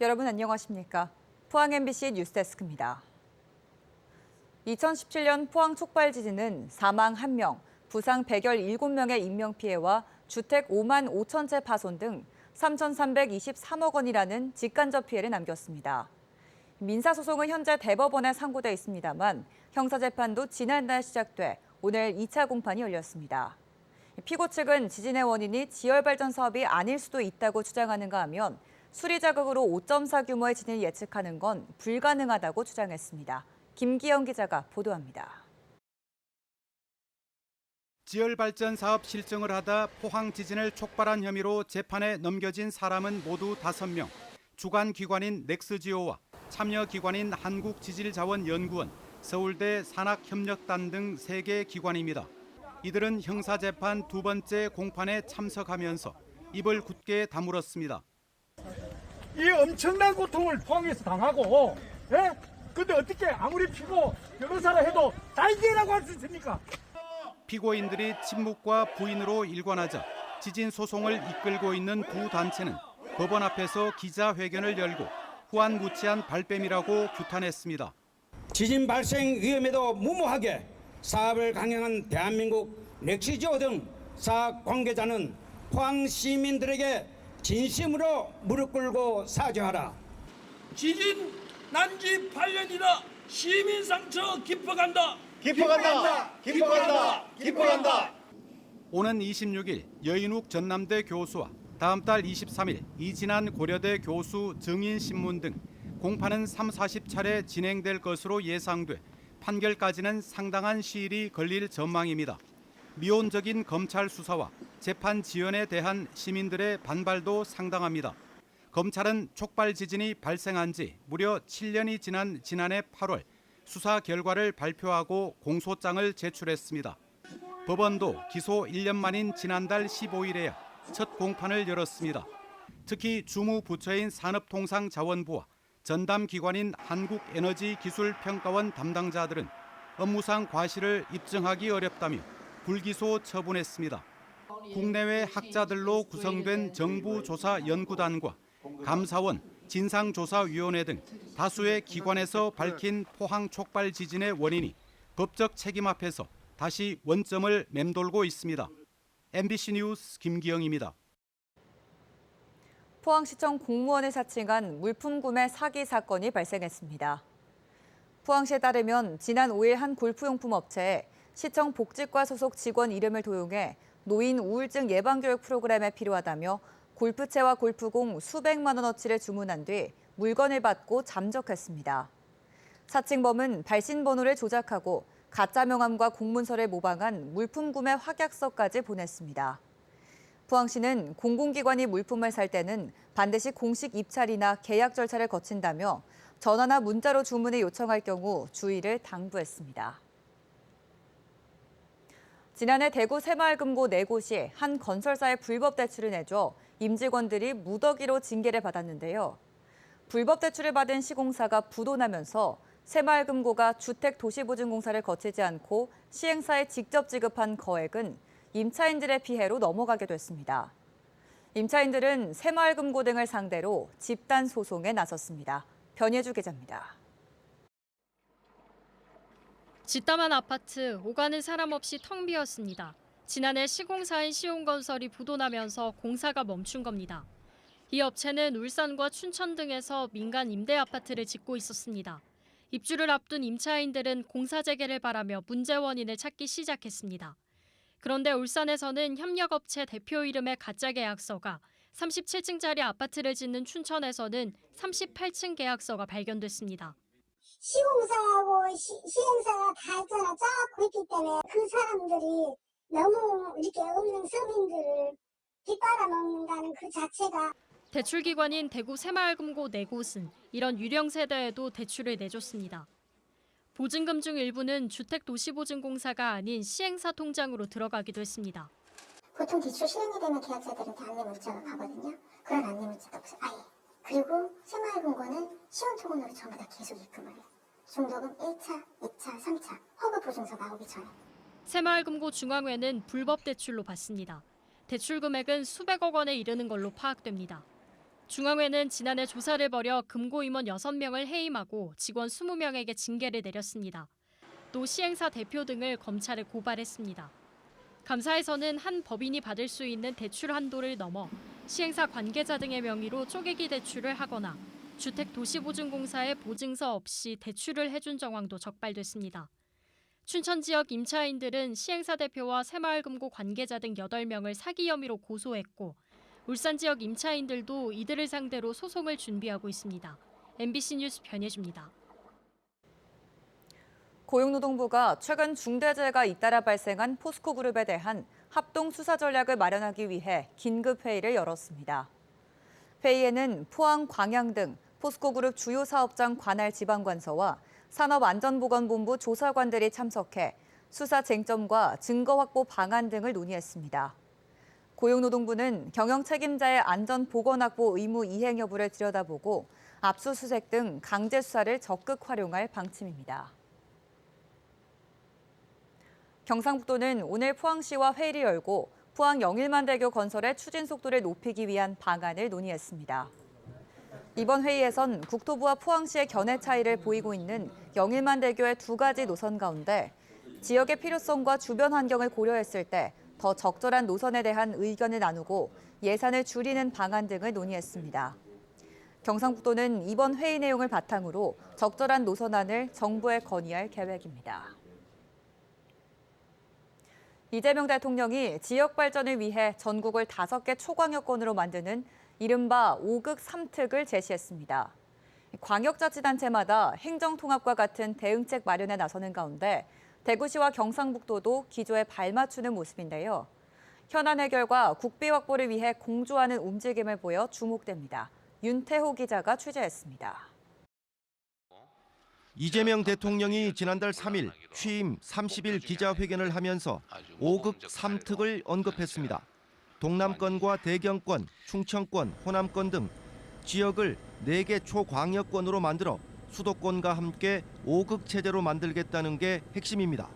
여러분 안녕하십니까? 포항 MBC 뉴스데스크입니다. 2017년 포항 촉발 지진은 사망 1명, 부상 117명의 인명피해와 주택 5만 5천 채 파손 등 3,323억 원이라는 직간접 피해를 남겼습니다. 민사소송은 현재 대법원에 상고돼 있습니다만 형사재판도 지난달 시작돼 오늘 2차 공판이 열렸습니다. 피고 측은 지진의 원인이 지열발전 사업이 아닐 수도 있다고 주장하는가 하면 수리 자극으로 5.4 규모의 지진을 예측하는 건 불가능하다고 주장했습니다. 김기영 기자가 보도합니다. 지열발전 사업 실증을 하다 포항 지진을 촉발한 혐의로 재판에 넘겨진 사람은 모두 5명. 주관기관인 넥스지오와 참여기관인 한국지질자원연구원, 서울대 산학협력단 등 3개 기관입니다. 이들은 형사재판 두 번째 공판에 참석하면서 입을 굳게 다물었습니다. 이 엄청난 고통을 포항에서 당하고, 근데 어떻게 아무리 피고 변호사라 해도 다이게라고 할 수 있습니까? 피고인들이 침묵과 부인으로 일관하자 지진 소송을 이끌고 있는 두 단체는 법원 앞에서 기자회견을 열고 후안무치한 발뺌이라고 규탄했습니다. 지진 발생 위험에도 무모하게 사업을 강행한 대한민국 넥시지오 등 사업 관계자는 포항 시민들에게 진심으로 무릎 꿇고 사죄하라. 지진 난지 8년이다. 시민 상처 깊어간다. 오는 26일 여인욱 전남대 교수와 다음 달 23일 이진한 고려대 교수 증인신문 등 공판은 30-40차례 진행될 것으로 예상돼 판결까지는 상당한 시일이 걸릴 전망입니다. 미온적인 검찰 수사와 재판 지연에 대한 시민들의 반발도 상당합니다. 검찰은 촉발 지진이 발생한 지 무려 7년이 지난 지난해 8월 수사 결과를 발표하고 공소장을 제출했습니다. 법원도 기소 1년 만인 지난달 15일에야 첫 공판을 열었습니다. 특히 주무부처인 산업통상자원부와 전담기관인 한국에너지기술평가원 담당자들은 업무상 과실을 입증하기 어렵다며 불기소 처분했습니다. 국내외 학자들로 구성된 정부조사연구단과 감사원, 진상조사위원회 등 다수의 기관에서 밝힌 포항 촉발 지진의 원인이 법적 책임 앞에서 다시 원점을 맴돌고 있습니다. MBC 뉴스 김기영입니다. 포항시청 공무원을 사칭한 물품 구매 사기 사건이 발생했습니다. 포항시에 따르면 지난 5일 한 골프용품 업체에 시청 복지과 소속 직원 이름을 도용해 노인 우울증 예방교육 프로그램에 필요하다며 골프채와 골프공 수백만 원어치를 주문한 뒤 물건을 받고 잠적했습니다. 사칭범은 발신번호를 조작하고 가짜 명함과 공문서를 모방한 물품 구매 확약서까지 보냈습니다. 포항시는 공공기관이 물품을 살 때는 반드시 공식 입찰이나 계약 절차를 거친다며 전화나 문자로 주문을 요청할 경우 주의를 당부했습니다. 지난해 대구 새마을금고 4곳이 한 건설사의 불법 대출을 내줘 임직원들이 무더기로 징계를 받았는데요. 불법 대출을 받은 시공사가 부도나면서 새마을금고가 주택도시보증공사를 거치지 않고 시행사에 직접 지급한 거액은 임차인들의 피해로 넘어가게 됐습니다. 임차인들은 새마을금고 등을 상대로 집단 소송에 나섰습니다. 변예주 기자입니다. 짓담한 아파트, 오가는 사람 없이 텅 비었습니다. 지난해 시공사인 시온건설이 부도나면서 공사가 멈춘 겁니다. 이 업체는 울산과 춘천 등에서 민간 임대 아파트를 짓고 있었습니다. 입주를 앞둔 임차인들은 공사 재개를 바라며 문제 원인을 찾기 시작했습니다. 그런데 울산에서는 협력업체 대표 이름의 가짜 계약서가 37층짜리 아파트를 짓는 춘천에서는 38층 계약서가 발견됐습니다. 시공사하고 시행사가 다 있잖아. 짜고 있기 때문에 그 사람들이 너무 이렇게 없는 서민들을 뒷바라먹는다는 그 자체가. 대출기관인 대구 새마을금고 4곳은 이런 유령 세대에도 대출을 내줬습니다. 보증금 중 일부는 주택도시보증공사가 아닌 시행사 통장으로 들어가기도 했습니다. 보통 기출 실행이 되면 계약자들한테 안내 문자가 가거든요. 그런 안내 문자도 없어요. 아예. 그리고 새마을금고는 시온토건으로 전부 다 계속 입금을 해요. 중도금 1차, 2차, 3차 허브 보증서 나오기 전에. 새마을금고 중앙회는 불법 대출로 받습니다. 대출 금액은 수백억 원에 이르는 걸로 파악됩니다. 중앙회는 지난해 조사를 벌여 금고 임원 6명을 해임하고 직원 20명에게 징계를 내렸습니다. 또 시행사 대표 등을 검찰에 고발했습니다. 감사에서는 한 법인이 받을 수 있는 대출 한도를 넘어 시행사 관계자 등의 명의로 쪼개기 대출을 하거나 주택도시보증공사에 보증서 없이 대출을 해준 정황도 적발됐습니다. 춘천 지역 임차인들은 시행사 대표와 새마을금고 관계자 등 8명을 사기 혐의로 고소했고 울산 지역 임차인들도 이들을 상대로 소송을 준비하고 있습니다. MBC 뉴스 변예주입니다. 고용노동부가 최근 중대재해가 잇따라 발생한 포스코그룹에 대한 합동 수사 전략을 마련하기 위해 긴급 회의를 열었습니다. 회의에는 포항, 광양 등 포스코그룹 주요 사업장 관할 지방관서와 산업안전보건본부 조사관들이 참석해 수사 쟁점과 증거 확보 방안 등을 논의했습니다. 고용노동부는 경영 책임자의 안전보건 확보 의무 이행 여부를 들여다보고 압수수색 등 강제 수사를 적극 활용할 방침입니다. 경상북도는 오늘 포항시와 회의를 열고 포항 영일만대교 건설의 추진 속도를 높이기 위한 방안을 논의했습니다. 이번 회의에선 국토부와 포항시의 견해 차이를 보이고 있는 영일만대교의 2가지 노선 가운데 지역의 필요성과 주변 환경을 고려했을 때 더 적절한 노선에 대한 의견을 나누고 예산을 줄이는 방안 등을 논의했습니다. 경상북도는 이번 회의 내용을 바탕으로 적절한 노선안을 정부에 건의할 계획입니다. 이재명 대통령이 지역 발전을 위해 전국을 5개 초광역권으로 만드는 이른바 5극 3특을 제시했습니다. 광역자치단체마다 행정통합과 같은 대응책 마련에 나서는 가운데 대구시와 경상북도도 기조에 발맞추는 모습인데요. 현안 해결과 국비 확보를 위해 공조하는 움직임을 보여 주목됩니다. 윤태호 기자가 취재했습니다. 이재명 대통령이 지난달 3일 취임 30일 기자회견을 하면서 5극 3특을 언급했습니다. 동남권과 대경권, 충청권, 호남권 등 지역을 4개 초광역권으로 만들어 수도권과 함께 5극 체제로 만들겠다는 게 핵심입니다.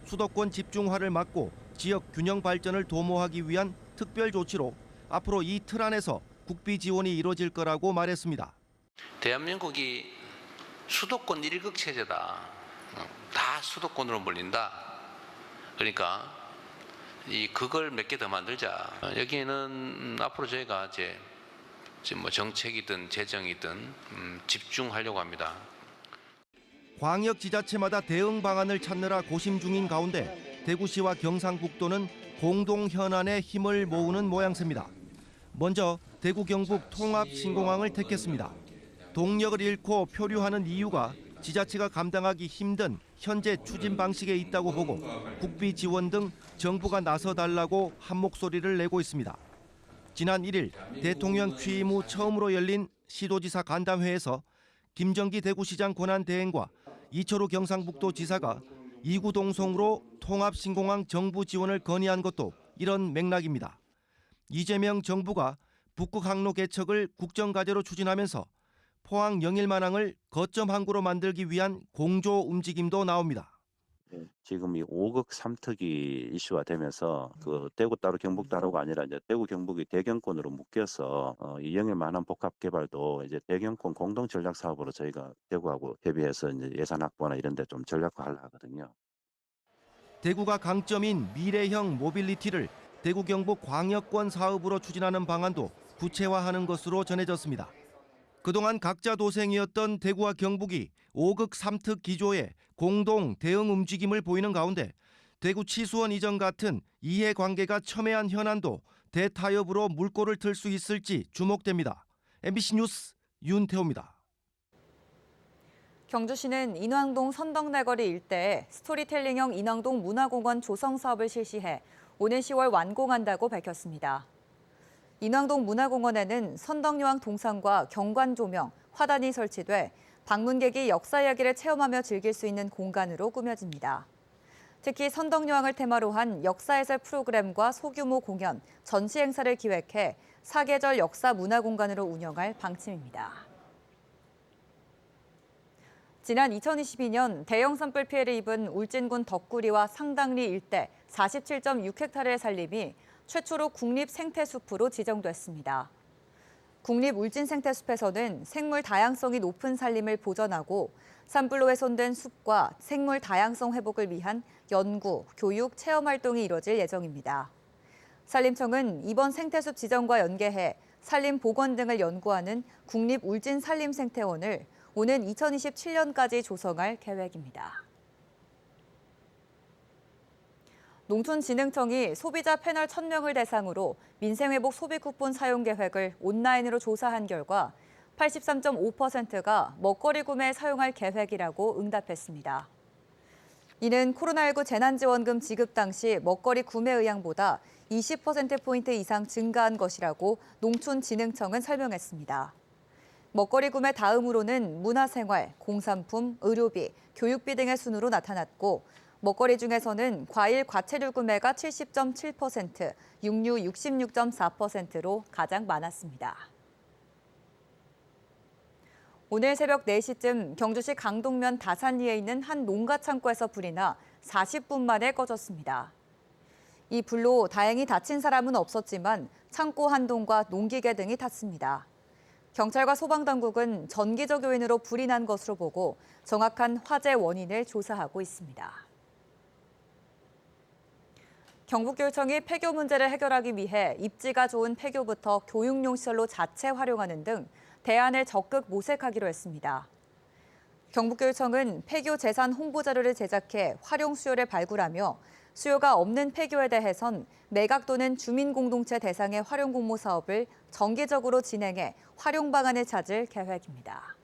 수도권 집중화를 막고 지역 균형 발전을 도모하기 위한 특별 조치로 앞으로 이 틀 안에서 국비 지원이 이루어질 거라고 말했습니다. 대한민국이 수도권 1극 체제다. 다 수도권으로 몰린다. 그러니까 이 극을 몇 개 더 만들자. 여기는 앞으로 저희가 지금 뭐 정책이든 재정이든 집중하려고 합니다. 광역지자체마다 대응 방안을 찾느라 고심 중인 가운데 대구시와 경상북도는 공동 현안에 힘을 모으는 모양새입니다. 먼저 대구 경북 통합 신공항을 택했습니다. 동력을 잃고 표류하는 이유가 지자체가 감당하기 힘든 현재 추진 방식에 있다고 보고 국비 지원 등 정부가 나서달라고 한 목소리를 내고 있습니다. 지난 1일 대통령 취임 후 처음으로 열린 시도지사 간담회에서 김정기 대구시장 권한대행과 이철우 경상북도 지사가 이구동성으로 통합신공항 정부 지원을 건의한 것도 이런 맥락입니다. 이재명 정부가 북극 항로 개척을 국정과제로 추진하면서 포항 영일만항을 거점 항구로 만들기 위한 공조 움직임도 나옵니다. 지금 이 5극 3특이 이슈가 되면서 그 대구 따로 경북 따로가 아니라 이제 대구 경북이 대경권으로 묶여서 이 영일만항 복합 개발도 이제 대경권 공동 전략 사업으로 저희가 대구하고 협의해서 이제 예산 확보나 이런 데 좀 전략화하려 하거든요. 대구가 강점인 미래형 모빌리티를 대구 경북 광역권 사업으로 추진하는 방안도 구체화하는 것으로 전해졌습니다. 그동안 각자 도생이었던 대구와 경북이 5극 3특 기조에 공동 대응 움직임을 보이는 가운데 대구 치수원 이전 같은 이해관계가 첨예한 현안도 대타협으로 물꼬를 틀 수 있을지 주목됩니다. MBC 뉴스 윤태호입니다. 경주시는 인왕동 선덕내거리 일대에 스토리텔링형 인왕동 문화공원 조성 사업을 실시해 오는 10월 완공한다고 밝혔습니다. 인왕동 문화공원에는 선덕여왕 동상과 경관 조명, 화단이 설치돼 방문객이 역사 이야기를 체험하며 즐길 수 있는 공간으로 꾸며집니다. 특히 선덕여왕을 테마로 한 역사해설 프로그램과 소규모 공연, 전시 행사를 기획해 사계절 역사 문화공간으로 운영할 방침입니다. 지난 2022년 대형 산불 피해를 입은 울진군 덕구리와 상당리 일대 47.6헥타르의 산림이 최초로 국립생태숲으로 지정됐습니다. 국립울진생태숲에서는 생물 다양성이 높은 산림을 보전하고 산불로 훼손된 숲과 생물 다양성 회복을 위한 연구, 교육, 체험 활동이 이뤄질 예정입니다. 산림청은 이번 생태숲 지정과 연계해 산림 복원 등을 연구하는 국립울진산림생태원을 오는 2027년까지 조성할 계획입니다. 농촌진흥청이 소비자 패널 1,000명을 대상으로 민생회복 소비 쿠폰 사용 계획을 온라인으로 조사한 결과 83.5%가 먹거리 구매에 사용할 계획이라고 응답했습니다. 이는 코로나19 재난지원금 지급 당시 먹거리 구매 의향보다 20%포인트 이상 증가한 것이라고 농촌진흥청은 설명했습니다. 먹거리 구매 다음으로는 문화생활, 공산품, 의료비, 교육비 등의 순으로 나타났고 먹거리 중에서는 과일, 과채류 구매가 70.7%, 육류 66.4%로 가장 많았습니다. 오늘 새벽 4시쯤 경주시 강동면 다산리에 있는 한 농가 창고에서 불이 나 40분 만에 꺼졌습니다. 이 불로 다행히 다친 사람은 없었지만 창고 한 동과 농기계 등이 탔습니다. 경찰과 소방당국은 전기적 요인으로 불이 난 것으로 보고 정확한 화재 원인을 조사하고 있습니다. 경북교육청이 폐교 문제를 해결하기 위해 입지가 좋은 폐교부터 교육용 시설로 자체 활용하는 등 대안을 적극 모색하기로 했습니다. 경북교육청은 폐교 재산 홍보 자료를 제작해 활용 수요를 발굴하며 수요가 없는 폐교에 대해선 매각 또는 주민공동체 대상의 활용 공모 사업을 정기적으로 진행해 활용 방안을 찾을 계획입니다.